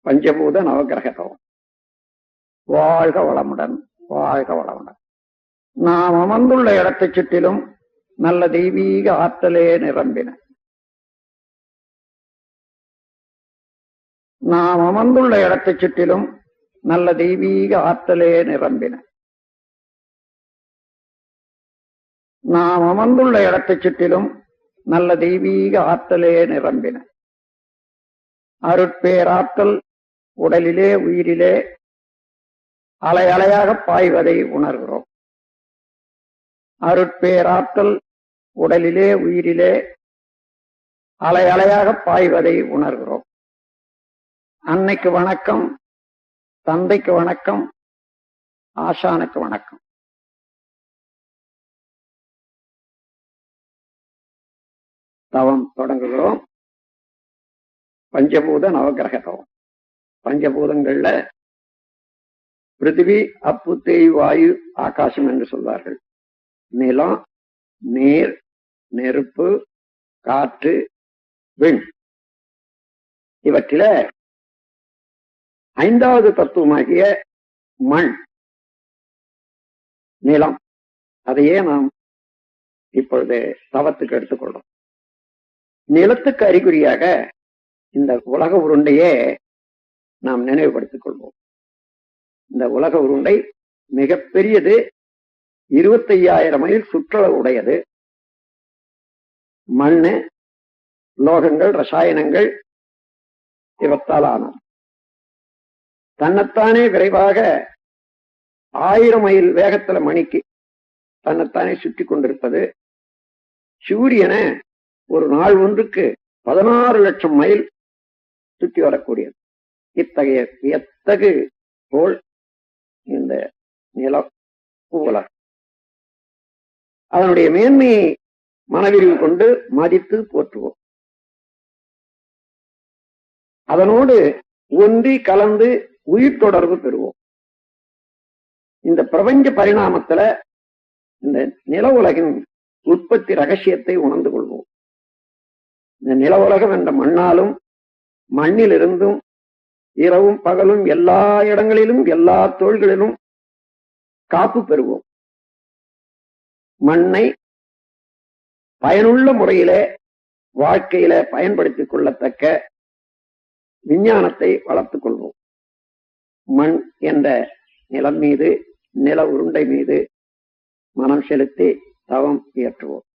பஞ்சபூத நவகிரகம். வாழ்க வளமுடன், வாழ்க வளமுடன். நாம் அமர்ந்துள்ள இடத்தைச் சுற்றிலும் நல்ல தெய்வீக ஆற்றலே நிரம்பின. நாம் அமர்ந்துள்ள இடத்தைச் சுற்றிலும் நல்ல தெய்வீக ஆற்றலே நிரம்பின. நாம் அமர்ந்துள்ள இடத்தைச் சுற்றிலும் நல்ல தெய்வீக ஆற்றலே நிரம்பின. அருட்பேராற்றல் உடலிலே உயிரிலே அலை அலையாக பாய்வதை உணர்கிறோம். அருட்பேராற்றல் உடலிலே உயிரிலே அலை அலையாக பாய்வதை உணர்கிறோம். அன்னைக்கு வணக்கம், தந்தைக்கு வணக்கம், ஆசானுக்கு வணக்கம். தவம் தொடங்குகிறோம். பஞ்சபூத நவகிரக தவம். பஞ்சபூதங்கள்ல பிருத்திவி, அப்பு, தேய், வாயு, ஆகாசம் என்று சொல்வார்கள். நிலம், நீர், நெருப்பு, காற்று, விண். இவற்றில ஐந்தாவது தத்துவமாகிய மண், நிலம், அதையே நாம் இப்பொழுது தவத்துக்கு எடுத்துக்கொள்றோம். நிலத்துக்கு அறிகுறியாக இந்த உலக உருண்டையே நாம் நினைவுபடுத்திக் கொள்வோம். இந்த உலக உருண்டை மிகப்பெரியது, 25,000 மைல் சுற்றளவு உடையது. மண்ணு, லோகங்கள், ரசாயனங்கள் இவற்றால் ஆனது. தன்னைத்தானே விரைவாக 1000 மைல் வேகத்துல மணிக்கு தன்னைத்தானே சுற்றி கொண்டிருப்பது. சூரியனை ஒரு நாள் ஒன்றுக்கு 16 லட்சம் மைல் சுற்றி வரக்கூடியது. இத்தகைய வியத்தகு கோள் இந்த நிலம், உலகம். அதனுடைய மேன்மையை மனவிரிவு கொண்டு மதித்து போற்றுவோம். அதனோடு ஒன்றி கலந்து உயிர் தொடர்பு பெறுவோம். இந்த பிரபஞ்ச பரிணாமத்துல இந்த நில உலகின் உற்பத்தி ரகசியத்தை உணர்ந்து கொள்வோம். இந்த நில உலகம் என்ற மண்ணாலும் மண்ணிலிருந்தும் இரவும் பகலும் எல்லா இடங்களிலும் எல்லா தொழில்களிலும் காப்பு பெறுவோம். மண்ணை பயனுள்ள முறையிலே வாழ்க்கையில பயன்படுத்திக் கொள்ளத்தக்க விஞ்ஞானத்தை வளர்த்துக் கொள்வோம். மண் என்ற நிலம் மீது, நில உருண்டை மீது மனம் செலுத்தி தவம் இயற்றுவோம்.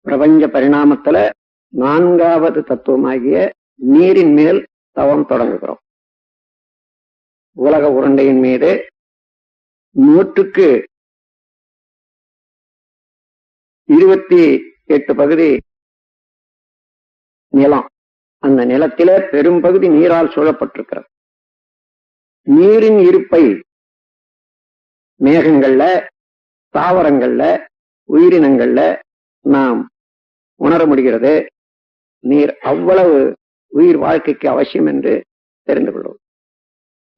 பிரபஞ்ச பரிணாமத்துல 4வது தத்துவமாகிய நீரின் மேல் தவம் தொடங்குகிறோம். உலக உருண்டையின் மீது 100க்கு 28 பகுதி நிலம். அந்த நிலத்திலே பெரும் பகுதி நீரால் சூழப்பட்டிருக்கிறது. நீரின் இருப்பை மேகங்கள்ல, தாவரங்கள்ல, உயிரினங்கள்ல நாம் உணர முடிகிறது. நீர் அவ்வளவு உயிர் வாழ்க்கைக்கு அவசியம் என்று தெரிந்து கொள்வோம்.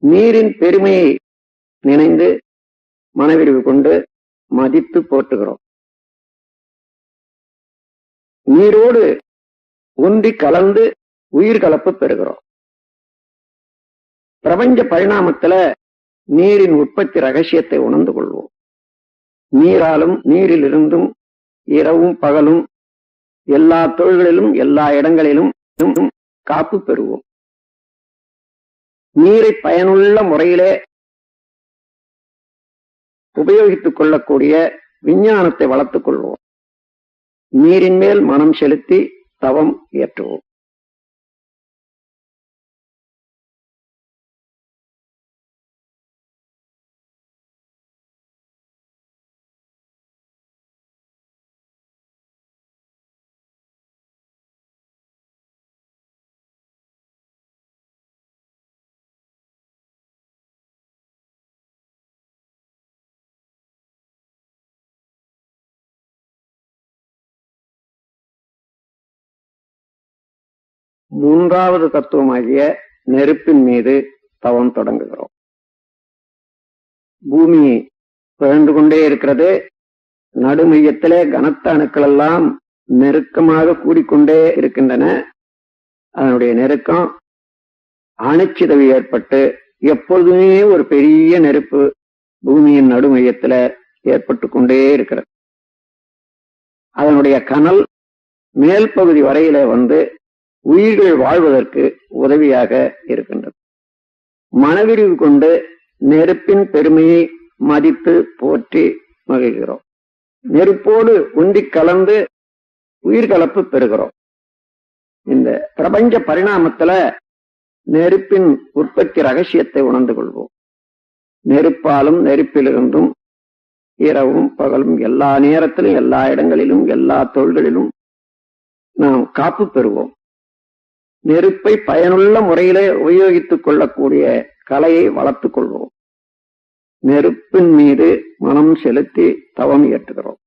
நீரின் பெருமையை நினைந்து மனவிரிவு கொண்டு மதித்து போற்றுகிறோம். நீரோடு ஒன்றி கலந்து உயிர் கலப்பு பெறுகிறோம். பிரபஞ்ச பரிணாமத்துல நீரின் உற்பத்தி ரகசியத்தை உணர்ந்து கொள்வோம். நீராலும் நீரிலிருந்தும் இரவும் பகலும் எல்லா தொழில்களிலும் எல்லா இடங்களிலும் காப்பு பெறுவோம். நீரை பயனுள்ள முறையிலே உபயோகித்துக் கொள்ளக்கூடிய விஞ்ஞானத்தை வளர்த்துக் கொள்வோம். நீரின் மேல் மனம் செலுத்தி தவம் இயற்றுவோம். மூன்றாவது தத்துவமாகிய நெருப்பின் மீது தவம் தொடங்குகிறோம். பூமி பிறந்து கொண்டே இருக்கிறது. நடுமையத்திலே கனத்த அணுக்கள் எல்லாம் நெருக்கமாக கூடிக்கொண்டே இருக்கின்றன. அதனுடைய நெருக்கம் அணுச்சிதவு ஏற்பட்டு எப்பொழுதுமே ஒரு பெரிய நெருப்பு பூமியின் நடுமையத்துல ஏற்பட்டு கொண்டே இருக்கிறது. அதனுடைய கனல் மேல் பகுதி வரையில வந்து உயிர்கள் வாழ்வதற்கு உதவியாக இருக்கின்றது. மனவிரிவு கொண்டு நெருப்பின் பெருமையை மதித்து போற்றி மகிழ்கிறோம். நெருப்போடு உந்தி கலந்து உயிர்கலப்பு பெறுகிறோம். இந்த பிரபஞ்ச பரிணாமத்துல நெருப்பின் உற்பத்தி ரகசியத்தை உணர்ந்து கொள்வோம். நெருப்பாலும் நெருப்பிலிருந்தும் இரவும் பகலும் எல்லா நேரத்திலும் எல்லா இடங்களிலும் எல்லா தொழில்களிலும் நாம் காப்பு பெறுவோம். நெருப்பை பயனுள்ள முறையிலே உபயோகித்துக் கொள்ளக்கூடிய கலையை வளர்த்துக் கொள்வோம். நெருப்பின் மீது மனம் செலுத்தி தவம் இயற்றுகிறோம்.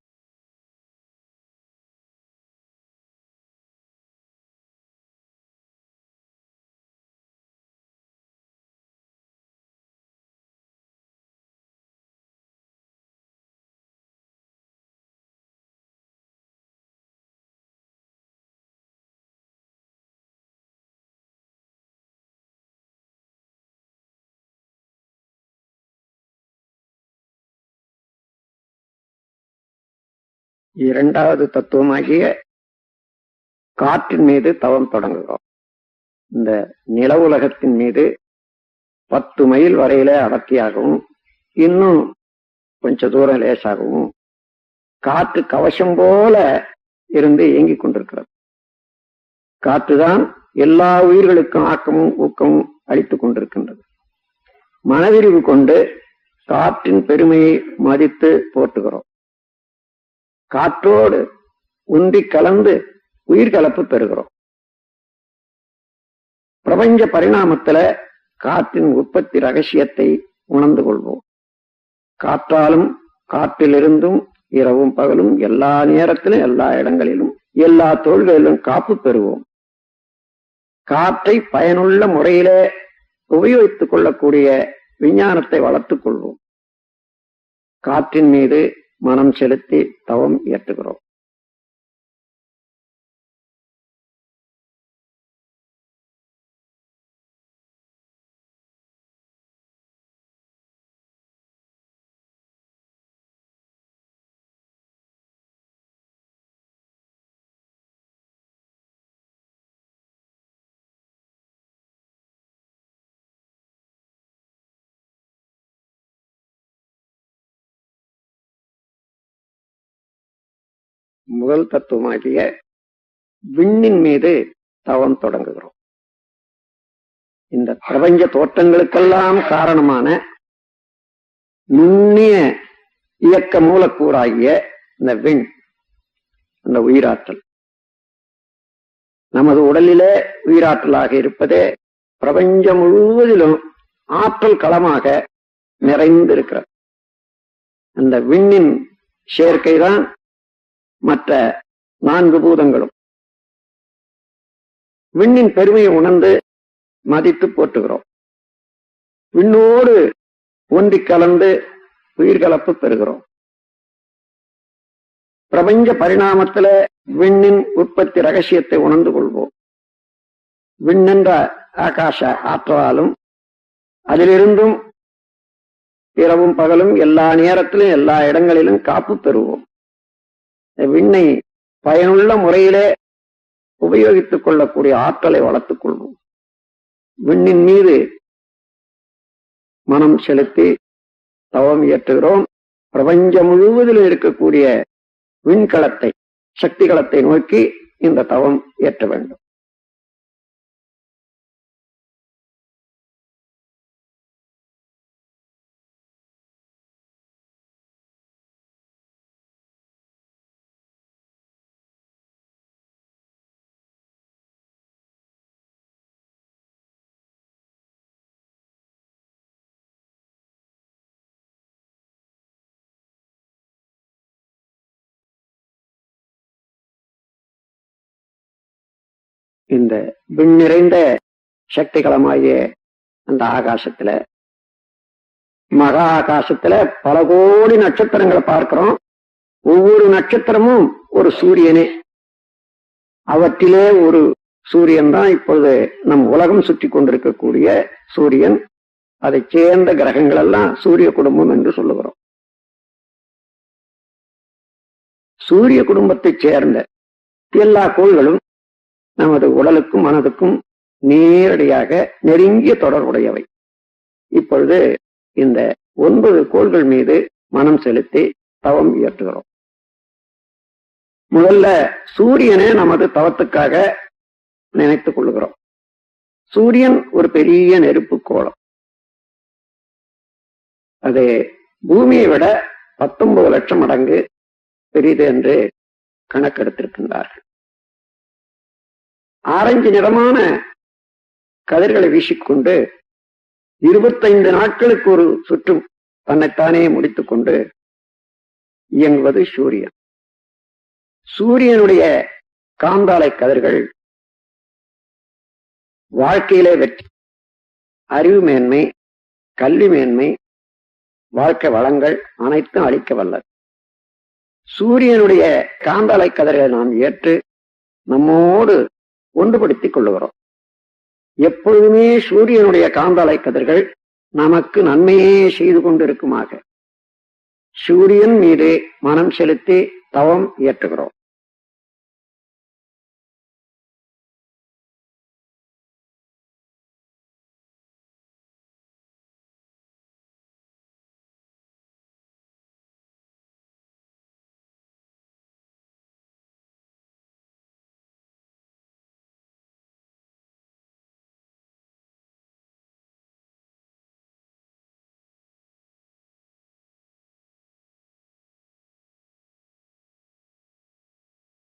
இரண்டாவது தத்துவமாகிய காற்றின் மீது தவம் தொடங்குகிறோம். இந்த நில உலகத்தின் மீது 10 மைல் வரையில அடர்த்தியாகவும் இன்னும் கொஞ்ச தூரம் லேசாகவும் காற்று கவசம் போல இருந்து இயங்கிக் கொண்டிருக்கிறது. காற்றுதான் எல்லா உயிர்களுக்கும் ஆக்கமும் ஊக்கமும் அளித்துக் கொண்டிருக்கின்றது. மனவிரிவு கொண்டு காற்றின் பெருமையை மதித்து போற்றுகிறோம். காற்றோடு உந்தி கலந்து உயிர்கலப்பு பெறுகிறோம். பிரபஞ்ச பரிணாமத்துல காற்றின் உற்பத்தி ரகசியத்தை உணர்ந்து கொள்வோம். காற்றாலும் காற்றிலிருந்தும் இரவும் பகலும் எல்லா நேரத்திலும் எல்லா இடங்களிலும் எல்லா தொழில்களிலும் காப்பு பெறுவோம். காற்றை பயனுள்ள முறையிலே உபயோகித்துக் கொள்ளக்கூடிய விஞ்ஞானத்தை வளர்த்துக் கொள்வோம். காற்றின் மீது மனம் செலுத்தி தவம் இயற்றுகிறோம். முதல் தத்துவமாகிய விண்ணின் மீது தவம் தொடங்குகிறோம். இந்த பிரபஞ்ச தோற்றங்களுக்கெல்லாம் காரணமான நுண்ணிய இயக்க மூலக்கூறாகிய இந்த விண், அந்த உயிராற்றல் நமது உடலிலே உயிராற்றலாக இருப்பதே பிரபஞ்சம் முழுவதிலும் ஆற்றல் களமாக நிறைந்திருக்கிறது. அந்த விண்ணின் சேர்க்கைதான் மற்ற 4 பூதங்களும். விண்ணின் பெருமையை உணர்ந்து மதித்து போற்றுகிறோம். விண்ணோடு ஒன்றி கலந்து உயிர்கலப்பு பெறுகிறோம். பிரபஞ்ச பரிணாமத்துல விண்ணின் உற்பத்தி ரகசியத்தை உணர்ந்து கொள்வோம். விண்ணென்ற ஆகாச ஆற்றலாலும் அதிலிருந்தும் இரவும் பகலும் எல்லா நேரத்திலும் எல்லா இடங்களிலும் காப்பு பெறுவோம். விண்ணை பயனுள்ள முறையிலே உபயோகித்துக் கொள்ளக்கூடிய ஆற்றலை வளர்த்துக் கொள்வோம். விண்ணின் மீது மனம் செலுத்தி தவம் இயற்றுகிறோம். பிரபஞ்சம் முழுவதிலும் இருக்கக்கூடிய விண்கலத்தை, சக்தி களத்தை நோக்கி இந்த தவம் இயற்ற வேண்டும். இந்த விண் நிறைந்த சக்திகளமாகிய அந்த ஆகாசத்துல, மகா ஆகாசத்துல பல கோடி நட்சத்திரங்களை பார்க்கிறோம். ஒவ்வொரு நட்சத்திரமும் ஒரு சூரியனே. அவற்றிலே ஒரு சூரியன் தான் இப்பொழுது நம் உலகம் சுற்றி கொண்டிருக்கக்கூடிய சூரியன். அதை சேர்ந்த கிரகங்கள் எல்லாம் சூரிய குடும்பம் என்று சொல்லுகிறோம். சூரிய குடும்பத்தை சேர்ந்த எல்லா கோள்களும் நமது உடலுக்கும் மனதுக்கும் நேரடியாக நெருங்கிய தொடர்புடையவை. இப்பொழுது இந்த 9 கோள்கள் மீது மனம் செலுத்தி தவம் இயற்றுகிறோம். முதல்ல சூரியனை நமது தவத்துக்காக நினைத்துக் கொள்கிறோம். சூரியன் ஒரு பெரிய நெருப்பு கோளம். அது பூமியை விட 19 லட்சம் மடங்கு பெரிது என்று கணக்கெடுத்திருக்கின்றார்கள். ஆரஞ்சு நிறமான கதிர்களை வீசிக்கொண்டு 25 நாட்களுக்கு ஒரு சுற்றும் தன்னைத்தானே முடித்துக் கொண்டு இயங்குவது சூரியன். சூரியனுடைய காந்தாலை கதிர்கள் வாழ்க்கையிலே வெற்றி, அறிவு மேன்மை, கல்வி மேன்மை, வாழ்க்கை வளங்கள் அனைத்தும் அளிக்க வல்லது. சூரியனுடைய காந்தாலை கதிர்களை நாம் ஏற்று நம்மோடு ஒன்றுபடுத்திக் கொள்ளுகிறோம். எப்பொழுதுமே சூரியனுடைய காந்தாலை கதிர்கள் நமக்கு நன்மையே செய்து கொண்டிருக்குமாக சூரியன் மீது மனம் செலுத்தி தவம் இயற்றுகிறோம்.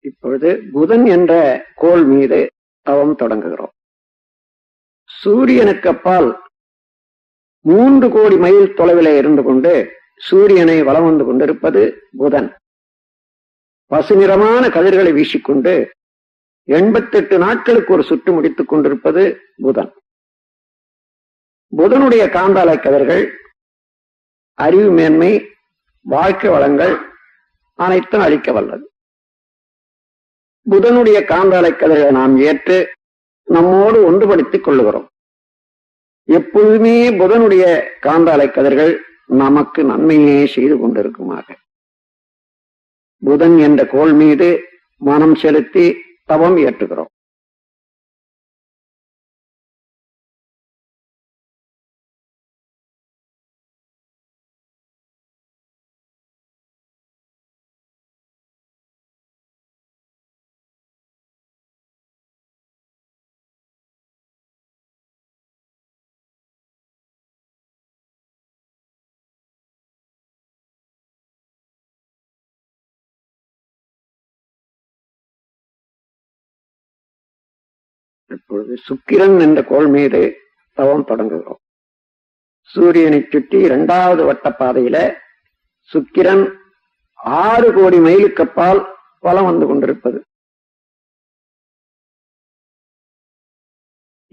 இப்பொழுது புதன் என்ற கோள் மீது தவம் தொடங்குகிறோம். சூரியனுக்கு அப்பால் 3 கோடி மைல் தொலைவில் இருந்து கொண்டு சூரியனை வலம் வந்து கொண்டிருப்பது புதன். பசுநிறமான கதிர்களை வீசிக்கொண்டு 88 நாட்களுக்கு ஒரு சுற்று முடித்துக் கொண்டிருப்பது புதன். புதனுடைய காந்தாலை கதிர்கள் அறிவு மேன்மை, வாழ்க்கை வளங்கள் அனைத்தும் அளிக்க வல்லது. புதனுடைய காந்தாலை கதிர்களை நாம் ஏற்று நம்மோடு ஒன்றுபடுத்திக் கொள்ளுகிறோம். எப்பொழுதுமே புதனுடைய காந்தாலை கதிர்கள் நமக்கு நன்மையே செய்து கொண்டிருக்குமாக புதன் என்ற கோள் மீது மனம் செலுத்தி தவம் இயற்றுகிறோம். இப்பொழுது சுக்கிரன் என்ற கோள் மீது தவம் தொடங்குகிறோம். சூரியனை சுற்றி 2வது வட்ட பாதையில சுக்கிரன் 6 கோடி மைலுக்கு அப்பால் வலம் வந்து கொண்டிருப்பது.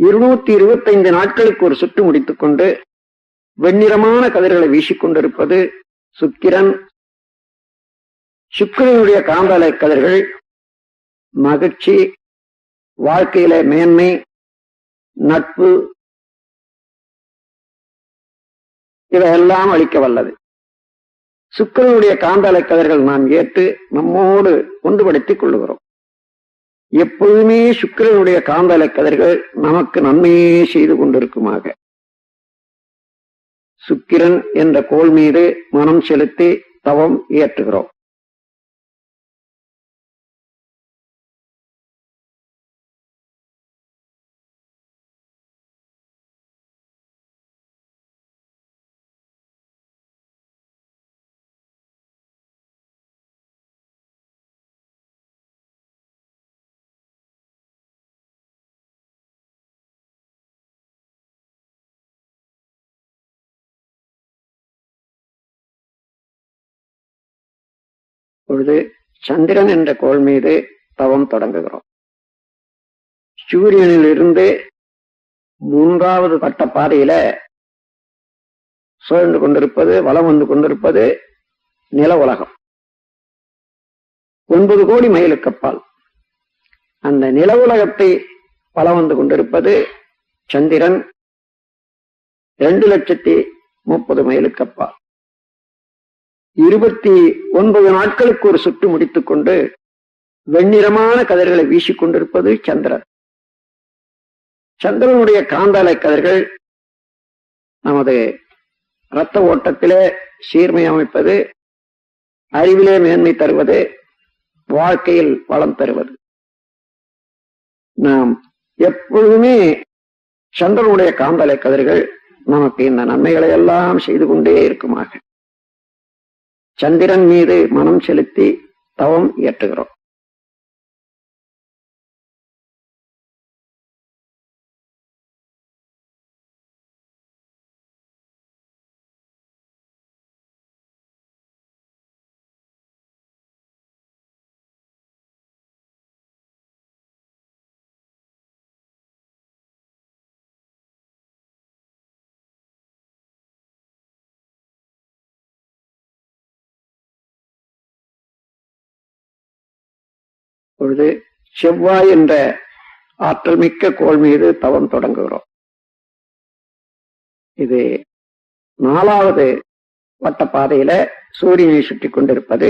225 நாட்களுக்கு ஒரு சுற்று முடித்துக் கொண்டு வெண்ணிறமான கதிர்களை வீசிக்கொண்டிருப்பது சுக்கிரன். சுக்கிரனுடைய காந்தாலை கதிர்கள் மகிழ்ச்சி, வாழ்க்கையில மேன்மை, நட்பு இவையெல்லாம் அளிக்க வல்லது. சுக்கிரனுடைய காந்தாலை கதிர்கள் நாம் ஏற்று நம்மோடு ஒன்றுபடுத்திக் கொள்ளுகிறோம். எப்பொழுதுமே சுக்கிரனுடைய காந்தாலை கதிர்கள் நமக்கு நன்மையே செய்து கொண்டிருக்குமாக சுக்கிரன் என்ற கோள் மீது மனம் செலுத்தி தவம் இயற்றுகிறோம். பொழுது சந்திரன் என்ற கோள் மீது தவம் தொடங்குகிறோம். சூரியனில் இருந்து 3வது வட்ட பாதையில சுழன்று கொண்டிருப்பது, வலம் வந்து கொண்டிருப்பது நில உலகம். 9 கோடி மைலுக்கு அப்பால் அந்த நில உலகத்தை வலம் வந்து கொண்டிருப்பது சந்திரன் 2,30,030 மைலுக்கு அப்பால். 29 நாட்களுக்கு ஒரு சுற்று முடித்துக் கொண்டு வெண்ணிறமான கதிர்களை வீசிக்கொண்டிருப்பது சந்திரன். சந்திரனுடைய காந்தாலை கதிர்கள் நமது இரத்த ஓட்டத்திலே சீர்மை அமைப்பது, அறிவிலே மேன்மை தருவது, வாழ்க்கையில் வளம் தருவது. நாம் எப்பொழுதுமே சந்திரனுடைய காந்தலை கதிர்கள் நமக்கு இந்த நன்மைகளை எல்லாம் செய்து கொண்டே இருக்குமாக சந்திரன் மீது மனம் செலுத்தி தவம் இயற்றுகிறோம். பொழுது செவ்வாய் என்ற ஆற்றல் மிக்க கோள் மீது தவம் தொடங்குகிறோம். இது 4வது வட்ட பாதையில சூரியனை சுற்றி கொண்டிருப்பது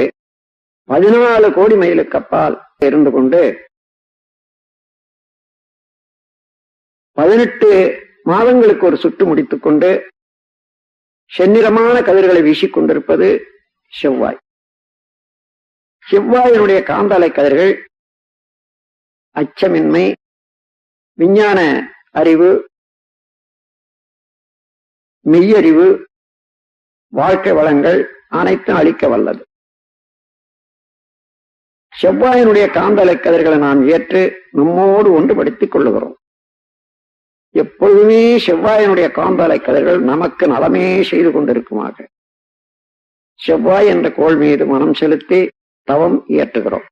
14 கோடி மைலுக்கு அப்பால் இருந்து கொண்டு 18 மாதங்களுக்கு ஒரு சுற்று முடித்துக் கொண்டு செந்நிறமான கதிர்களை வீசிக்கொண்டிருப்பது செவ்வாய். செவ்வாயினுடைய காந்தாலை கதிர்கள் அச்சமின்மை, விஞ்ஞான அறிவு, மெய்யறிவு, வாழ்க்கை வளங்கள் அனைத்தும் அளிக்க வல்லது. செவ்வாயினுடைய காந்தலை கதிர்களை நாம் ஏற்று நம்மோடு ஒன்றுபடுத்திக் கொள்ளுகிறோம். எப்பொழுதுமே செவ்வாயினுடைய காந்தலை கதிர்கள் நமக்கு நலமே செய்து கொண்டிருக்குமாக செவ்வாய் என்ற கோள் மீது மனம் செலுத்தி தவம் இயற்றுகிறோம்.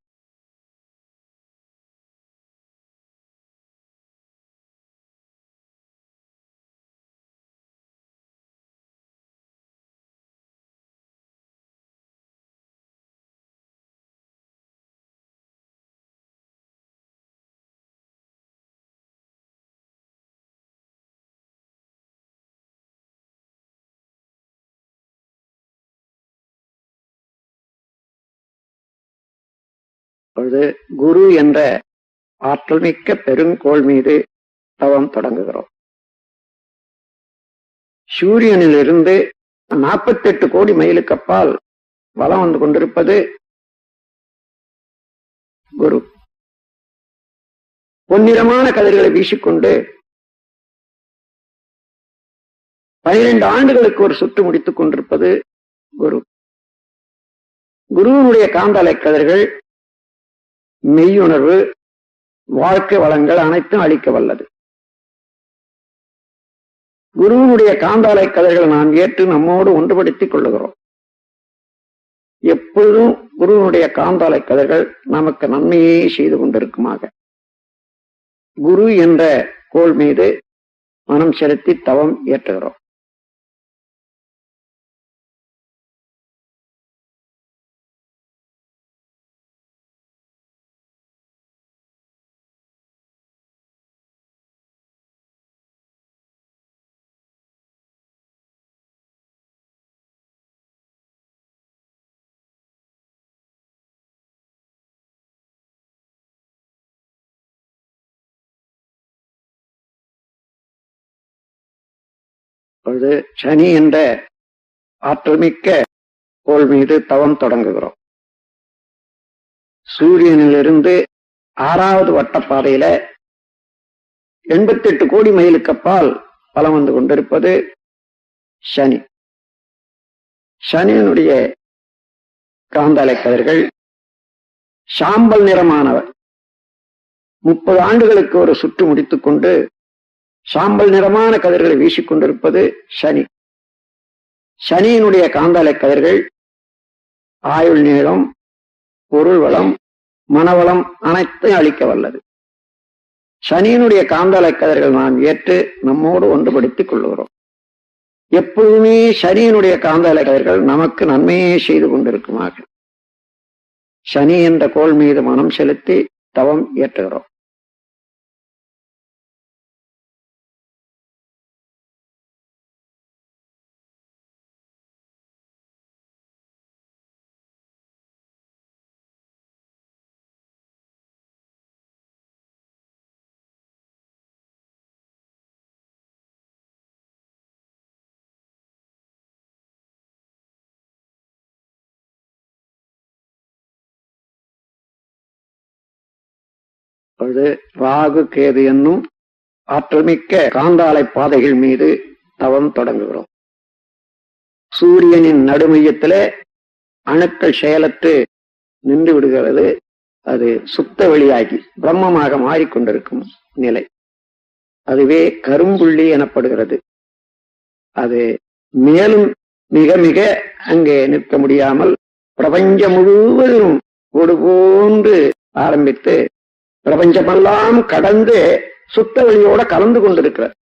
அப்பொழுது குரு என்ற ஆற்றல் மிக்க பெருங்கோள் மீது தவம் தொடங்குகிறோம். சூரியனில் இருந்து 48 கோடி மைலுக்கு அப்பால் வலம் வந்து கொண்டிருப்பது குரு. பொன்னிறமான கதிர்களை வீசிக்கொண்டு 12 ஆண்டுகளுக்கு ஒரு சுற்று முடித்துக் கொண்டிருப்பது குரு. குருவினுடைய காந்தலை கதிர்கள் மெய்யுணர்வு, வாழ்க்கை வளங்கள் அனைத்தும் அளிக்க வல்லது. குருவினுடைய காந்தாலை கதிர்களை நாம் ஏற்று நம்மோடு ஒன்றுபடுத்திக் கொள்ளுகிறோம். எப்பொழுதும் குருவினுடைய காந்தாலை கதிர்கள் நமக்கு நன்மையே செய்து கொண்டிருக்குமாக குரு என்ற கோள் மீது மனம் செலுத்தி தவம் இயற்றுகிறோம். அப்பொழுது சனி என்ற ஆற்றல் மிக்க கோள் மீது தவம் தொடங்குகிறோம். சூரியனிலிருந்து 6வது வட்டப்பாதையில 88 கோடி மைலுக்கு அப்பால் பலம் வந்து கொண்டிருப்பது சனி. சனியினுடைய காந்தலை கதிர்கள் சாம்பல் நிறமானவர். 30 ஆண்டுகளுக்கு ஒரு சுற்று முடித்துக் கொண்டு சாம்பல் நிறமான கதிர்களை வீசிக்கொண்டிருப்பது சனி. சனியினுடைய காந்தலை கதிர்கள் ஆயுள் நீளம், பொருள் வளம், மனவளம் அனைத்தையும் அளிக்க வல்லது. சனியினுடைய காந்தலை கதிர்கள் நாம் ஏற்று நம்மோடு ஒன்றுபடுத்திக் கொள்ளுகிறோம். எப்பொழுதுமே சனியினுடைய காந்தலை கதிர்கள் நமக்கு நன்மையே செய்து கொண்டிருக்குமாக சனி என்ற கோள் மீது மனம் செலுத்தி தவம் ஏற்றுகிறோம். ராகு கேது என்னும் ஆற்றல்மிக்க காந்தாலை பாதைகள் மீது தவம் தொடங்குகிறோம். சூரியனின் நடுமையத்திலே அணுக்கள் செயலற்று நின்று விடுகிறது. அது சுத்த வெளியாகி பிரம்மமாக மாறிக்கொண்டிருக்கும் நிலை, அதுவே கரும்புள்ளி எனப்படுகிறது. அது மேலும் மிக மிக அங்கே நிற்க முடியாமல் பிரபஞ்சம் முழுவதும் ஒரு போன்று ஆரம்பித்து பிரபஞ்சமெல்லாம் கடந்து சுத்த வெளியோட கலந்து கொண்டிருக்கிறார்.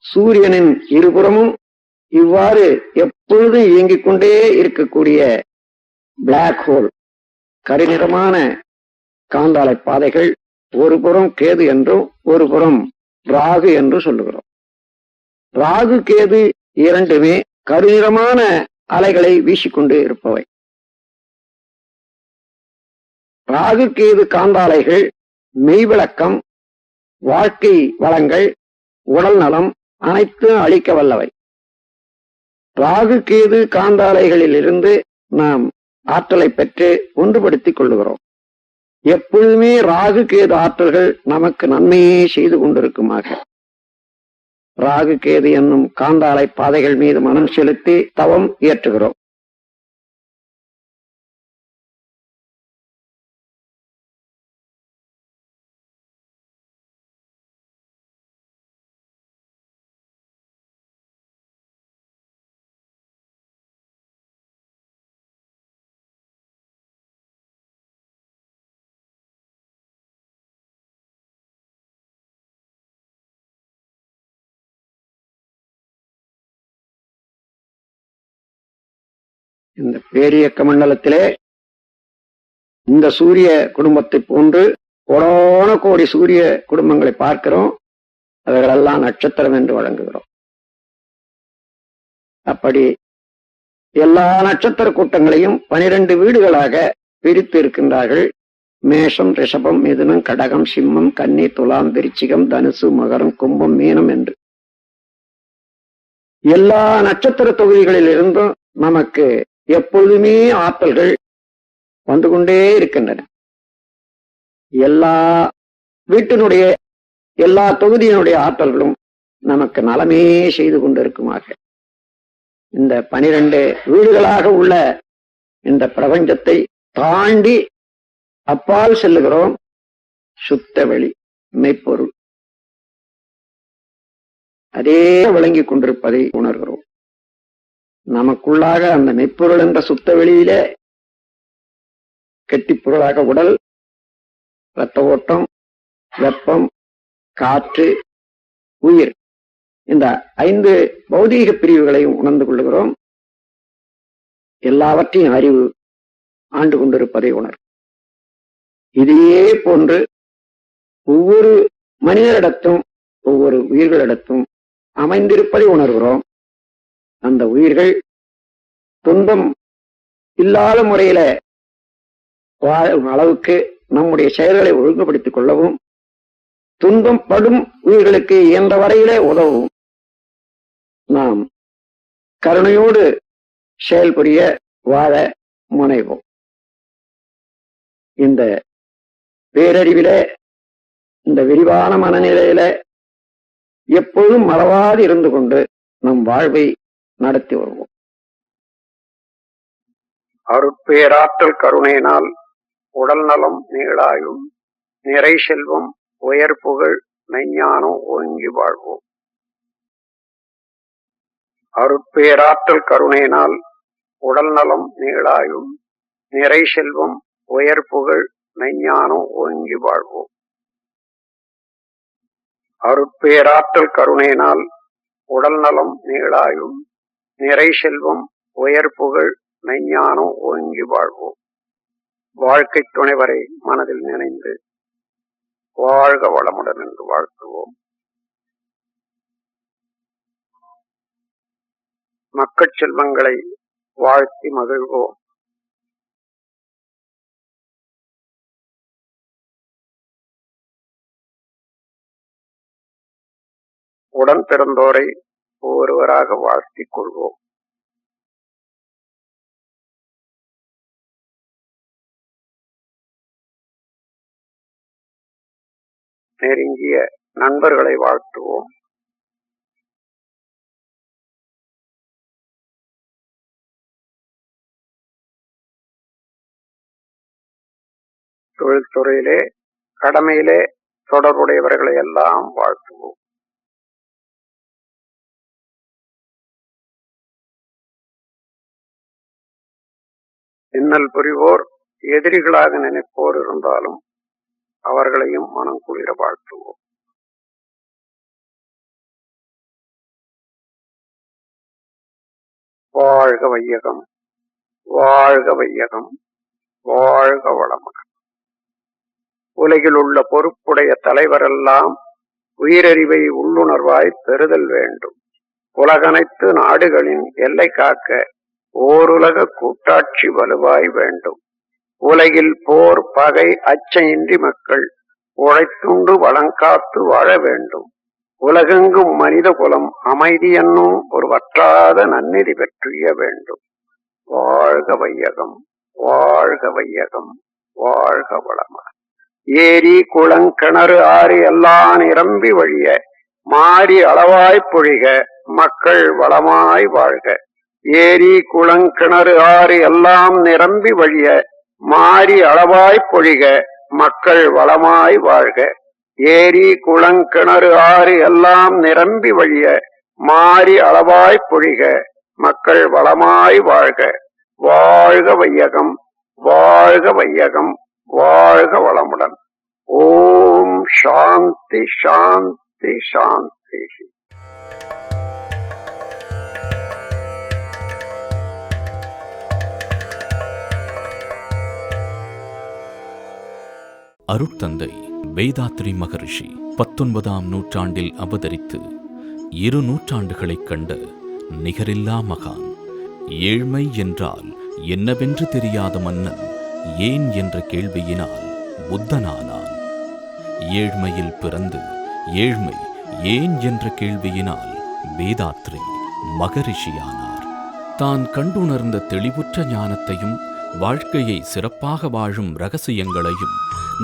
சூரியனின் இருபுறமும் இவ்வாறு எப்பொழுதும் இயங்கிக் கொண்டே இருக்கக்கூடிய பிளாக் ஹோல், கருநிறமான காந்தாலை பாதைகள், ஒரு புறம் கேது என்றும் ஒரு புறம் ராகு என்று சொல்லுகிறோம். ராகு கேது இரண்டுமே கருநிறமான அலைகளை வீசிக்கொண்டு இருப்பவை. ராகு கேது காந்தாலைகள் மெய்விளக்கம், வாழ்க்கை வளங்கள், உடல் நலம் அனைத்தும் அளிக்க வல்லவை. ராகு கேது காந்தாலைகளில் இருந்து நாம் ஆற்றலை பெற்று ஒன்றுபடுத்திக் கொள்ளுகிறோம். எப்பொழுதுமே ராகு கேது ஆற்றல்கள் நமக்கு நன்மையே செய்து கொண்டிருக்குமாக ராகு கேது என்னும் காந்தாலை பாதைகள் மீது மனம் செலுத்தி தவம் இயற்றுகிறோம். இந்த பேரியக்க மண்டலத்திலே இந்த சூரிய குடும்பத்தை போன்று கோடான கோடி சூரிய குடும்பங்களை பார்க்கிறோம். அவர்களெல்லாம் நட்சத்திரம் என்று வழங்குகிறோம். அப்படி எல்லா நட்சத்திர கூட்டங்களையும் 12 வீடுகளாக பிரித்து இருக்கின்றார்கள். மேஷம், ரிஷபம், மிதுனம், கடகம், சிம்மம், கன்னி, துலாம், விருச்சிகம், தனுசு, மகரம், கும்பம், மீனம் என்று எல்லா நட்சத்திர தொகுதிகளில் இருந்தும் நமக்கு எப்பொழுதுமே ஆற்றல்கள் வந்து கொண்டே இருக்கின்றன. எல்லா வீட்டினுடைய எல்லா தொகுதியினுடைய ஆற்றல்களும் நமக்கு நலமே செய்து கொண்டிருக்குமாக இந்த 12 வீடுகளாக உள்ள இந்த பிரபஞ்சத்தை தாண்டி அப்பால் செல்லுகிறோம். சுத்த வெளி மெய்ப்பொருள் அதே விளங்கிக் கொண்டிருப்பதை உணர்கிறோம். நமக்குள்ளாக அந்த மெய்ப்பொருள் என்ற சுத்த வெளியில கெட்டிப்பொருளாக உடல், இரத்த ஓட்டம், வெப்பம், காற்று, உயிர், இந்த 5 பௌதீக பிரிவுகளையும் உணர்ந்து கொள்ளுகிறோம். எல்லாவற்றையும் அறிவு ஆண்டு கொண்டிருப்பதை உணர். இதையே போன்று ஒவ்வொரு மனிதரிடத்தும் ஒவ்வொரு உயிர்களிடத்தும் அமைந்திருப்பதை உணர்கிறோம். அந்த உயிர்கள் துன்பம் இல்லாத முறையில வாழும் அளவுக்கு நம்முடைய செயல்களை ஒழுங்குபடுத்திக் கொள்ளவும், துன்பம் படும் உயிர்களுக்கு இயன்ற வரையிலே உதவும் நாம் கருணையோடு செயல்புரிய வாழ முனைவோம். இந்த பேரறிவில, இந்த விரிவான மனநிலையில எப்பொழுதும் மறவாது இருந்து கொண்டு நம் வாழ்வை நடத்தி வருவோம். அருட்பேராற்றல் கருணையினால் உடல் நலம், நீளாயும், நிறை செல்வம், உயர் புகழ், மெய்ஞானம் ஓங்கி வாழ்வோம். அருட்பேராற்றல் கருணையினால் உடல் நலம், நீளாயும், நிறை செல்வம், உயர் புகழ், மெய்ஞானம் ஓங்கி வாழ்வோம். அருட்பேராற்றல் கருணையினால் உடல் நலம், நீளாயும், நிறை செல்வம், உயர் புகழ், மெஞ்ஞானம் ஓங்கி வாழ்வோம். வாழ்க்கை துணைவரை மனதில் நினைந்து வாழ்க வளமுடன் என்று வாழ்த்துவோம். மக்கட் செல்வங்களை வாழ்த்தி மகிழ்வோம். உடன் பிறந்தோரை ஒருவராக வாழ்த்திக் கொள்வோம். நெருங்கிய நண்பர்களை வாழ்த்துவோம். தொழில்துறையிலே, கடமையிலே தொடர்புடையவர்களை எல்லாம் வாழ்த்துவோம். இன்னல் புரிவோர், எதிரிகளாக நினைப்போர் இருந்தாலும் அவர்களையும் மனம் குளிர வாழ்த்துவோம். வாழ்க வையகம், வாழ்க வையகம், வாழ்க வளமுடன். உலகில் உள்ள பொறுப்புடைய தலைவரெல்லாம் உயிரறிவை உள்ளுணர்வாய் பெறுதல் வேண்டும். உலகனைத்து நாடுகளின் எல்லை காக்க ஓருலக கூட்டாட்சி வலுவாய் வேண்டும். உலகில் போர், பகை, அச்சமின்றி மக்கள் உழைத்துண்டு வளங்காத்து வாழ வேண்டும். உலகெங்கும் மனித குலம் அமைதி என்னும் ஒரு வற்றாத நன்னிதி பெற்றிய வேண்டும். வாழ்க வையகம், வாழ்க வையகம், வாழ்க வளமுடன். ஏரி, குளங்கிணறு, ஆறு எல்லாம் நிரம்பி வழிய மாறி அளவாய் பொழிக, மக்கள் வளமாய் வாழ்க. ஏரி, குளங்கிணறு, ஆறு எல்லாம் நிரம்பி வழிய மாறி அளவாய் பொழிக, மக்கள் வளமாய் வாழ்க. ஏரி, குளங்கிணறு, ஆறு எல்லாம் நிரம்பி வழிய மாறி அளவாய் பொழிக, மக்கள் வளமாய் வாழ்க. வாழ்க வையகம், வாழ்க வையகம், வாழ்க வளமுடன். ஓம் சாந்தி சாந்தி சாந்தி. அருட்தந்தை வேதாத்ரி மகரிஷி 19ஆம் நூற்றாண்டில் அவதரித்து 2 நூற்றாண்டுகளைக் கண்ட நிகரில்லா மகான். ஏழ்மை என்றால் என்னவென்று தெரியாத மன்னன் ஏன் என்ற கேள்வியினால் புத்தனானான். ஏழ்மையில் பிறந்து ஏழ்மை ஏன் என்ற கேள்வியினால் வேதாத்ரி மகரிஷியானார். தான் கண்டுணர்ந்த தெளிவுற்ற ஞானத்தையும் வாழ்க்கையை சிறப்பாக வாழும் இரகசியங்களையும்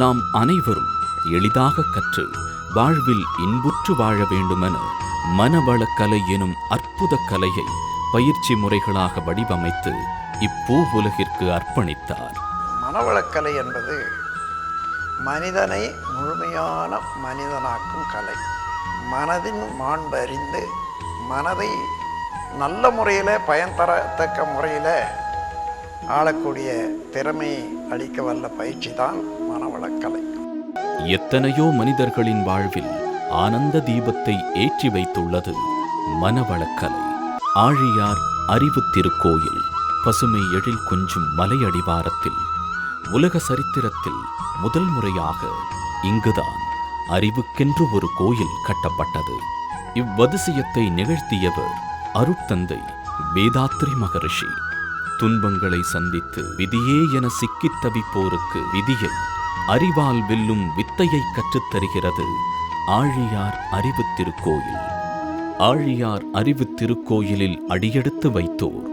நாம் அனைவரும் எளிதாக கற்று வாழ்வில் இன்புற்று வாழ வேண்டுமென மனவளக்கலை எனும் அற்புத கலையை பயிற்சி முறைகளாக வடிவமைத்து இப்பூ உலகிற்கு அர்ப்பணித்தார். மனவளக்கலை என்பது மனிதனை முழுமையான மனிதனாக்கும் கலை. மனதின் மாண்பு அறிந்து மனதை நல்ல முறையில் பயன் தரத்தக்க முறையில் ஆளக்கூடிய திறமை அளிக்க வல்ல பயிற்சி தான் மனவளக்கலை. எத்தனையோ மனிதர்களின் வாழ்வில் ஆனந்த தீபத்தை ஏற்றி வைத்துள்ளது மனவளக்கலை. ஆழியார் அறிவு திருக்கோயில் பசுமை எழில் கொஞ்சும் மலையடிவாரத்தில் உலக சரித்திரத்தில் முதல் முறையாக இங்குதான் அறிவுக்கென்று ஒரு கோயில் கட்டப்பட்டது. இவ்வதிசயத்தை நிகழ்த்தியவர் அருட்தந்தை வேதாத்ரி மகரிஷி. துன்பங்களை சந்தித்து விதியே என சிக்கித் தவிப்போருக்கு விதியை அறிவால் வெல்லும் வித்தையை கற்றுத்தருகிறது ஆழியார் அறிவு திருக்கோயில். ஆழியார் அறிவு திருக்கோயிலில் அடியெடுத்து வைத்தோர்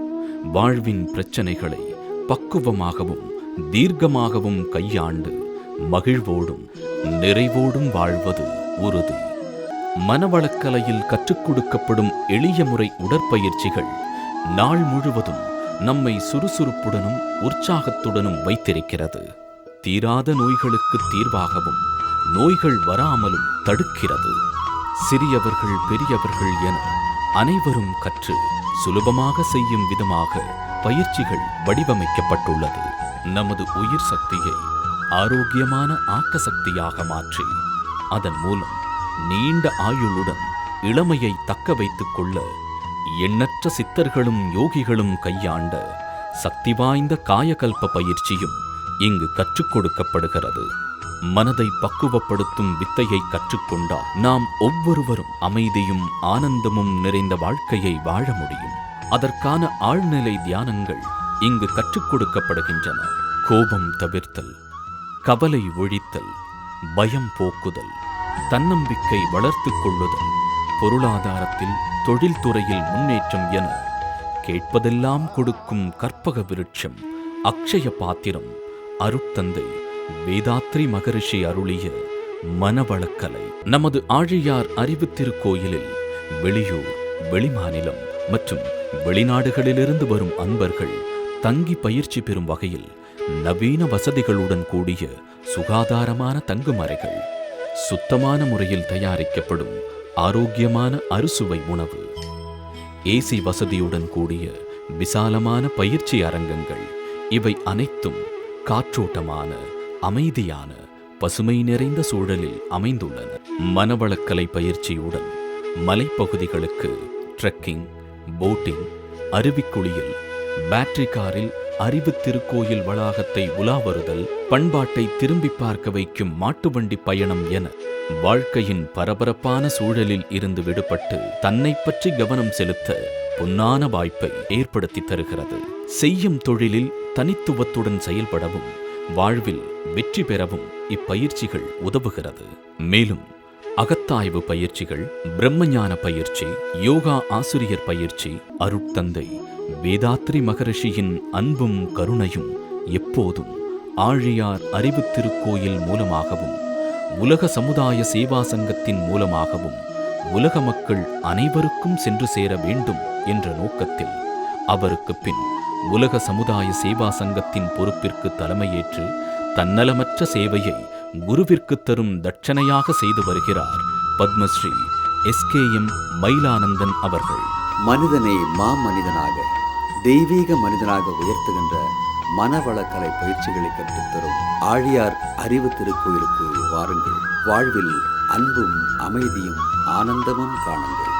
வாழ்வின் பிரச்சனைகளை பக்குவமாகவும் தீர்க்கமாகவும் கையாண்டு மகிழ்வோடும் நிறைவோடும் வாழ்வது உறுதி. மனவளக்கலையில் கற்றுக் கொடுக்கப்படும் எளிய முறை உடற்பயிற்சிகள் நாள் முழுவதும் நம்மை சுறுசுறுப்புடனும் உற்சாகத்துடனும் வைத்திருக்கிறது. தீராத நோய்களுக்கு தீர்வாகவும் நோய்கள் வராமலும் தடுக்கிறது. சிறியவர்கள் பெரியவர்கள் என அனைவரும் கற்று சுலபமாக செய்யும் விதமாக பயிற்சிகள் வடிவமைக்கப்பட்டுள்ளது. நமது உயிர் சக்தியை ஆரோக்கியமான ஆக்க சக்தியாக மாற்றி அதன் மூலம் நீண்ட ஆயுளுடன் இளமையை தக்க வைத்துக் கொள்ள எண்ணற்ற சித்தர்களும் யோகிகளும் கையாண்ட சக்தி வாய்ந்த காயகல்ப பயிற்சியும் இங்கு கற்றுக் கொடுக்கப்படுகிறது. மனதை பக்குவப்படுத்தும் வித்தையை கற்றுக்கொண்டால் நாம் ஒவ்வொருவரும் அமைதியும் ஆனந்தமும் நிறைந்த வாழ்க்கையை வாழ முடியும். அதற்கான ஆழ்நிலை தியானங்கள் இங்கு கற்றுக் கொடுக்கப்படுகின்றன. கோபம் தவிர்த்தல், கவலை ஒழித்தல், பயம் போக்குதல், தன்னம்பிக்கை வளர்த்துக் கொள்ளுதல், பொருளாதாரத்தில் தொழில்துறையில் முன்னேற்றம் என கேட்பதெல்லாம் கொடுக்கும் கற்பக விருட்சம் அக்ஷய பாத்திரம் அருட்தந்தை வேதாத்ரி மகரிஷி அருளிய மனவளக்கலை. நமது ஆழியார் அறிவு திருக்கோயிலில் வெளியூர், வெளிமாநிலம் மற்றும் வெளிநாடுகளிலிருந்து வரும் அன்பர்கள் தங்கி பயிற்சி பெறும் வகையில் நவீன வசதிகளுடன் கூடிய சுகாதாரமான தங்குமறைகள், சுத்தமான முறையில் தயாரிக்கப்படும் ஆரோக்கியமான அறுசுவை உணவு, ஏசி வசதியுடன் கூடிய விசாலமான பயிற்சி அரங்கங்கள், இவை அனைத்தும் காற்றோட்டமான அமைதியான பசுமை நிறைந்த சூழலில் அமைந்துள்ளன. மனவளக்கலை பயிற்சியுடன் மலைப்பகுதிகளுக்கு ட்ரெக்கிங், போட்டிங், அருவிக்குளியல், பேட்டரி காரில் அறிவு திருக்கோயில் வளாகத்தை உலா வருதல், பண்பாட்டை திரும்பி பார்க்க வைக்கும் மாட்டுவண்டி பயணம் என வாழ்க்கையின் பரபரப்பான சூழலில் இருந்து விடுபட்டு தன்னை பற்றி கவனம் செலுத்த பொன்னான வாய்ப்பை ஏற்படுத்தி தருகிறது. செய்யும் தொழிலில் தனித்துவத்துடன் செயல்படவும் வாழ்வில் வெற்றி பெறவும் இப்பயிற்சிகள் உதவுகிறது. மேலும் அகத்தாய்வு பயிற்சிகள், பிரம்மஞான பயிற்சி, யோகா ஆசிரியர் பயிற்சி, அருட்தந்தை வேதாத்ரி மகரிஷியின் அன்பும் கருணையும் எப்போதும் ஆழியார் அறிவு திருக்கோயில் மூலமாகவும் உலக சமுதாய சேவா சங்கத்தின் மூலமாகவும் உலக மக்கள் அனைவருக்கும் சென்று சேர வேண்டும் என்ற நோக்கத்தில் அவருக்கு பின் உலக சமுதாய சேவா சங்கத்தின் பொறுப்பிற்கு தலைமையேற்று தன்னலமற்ற சேவையை குருவிற்கு தரும் தட்சணையாக செய்து வருகிறார் பத்மஸ்ரீ SKM மயிலானந்தன் அவர்கள். மனிதனை மாமனிதனாக, தெய்வீக மனிதனாக உயர்த்துகின்ற மனவளக்கலை பயிற்சிகளை கற்றுத்தரும் ஆழியார் அறிவு திருக்கோயிலுக்கு வாருங்கள். வாழ்வில் அன்பும் அமைதியும் ஆனந்தமும் காணுங்கள்.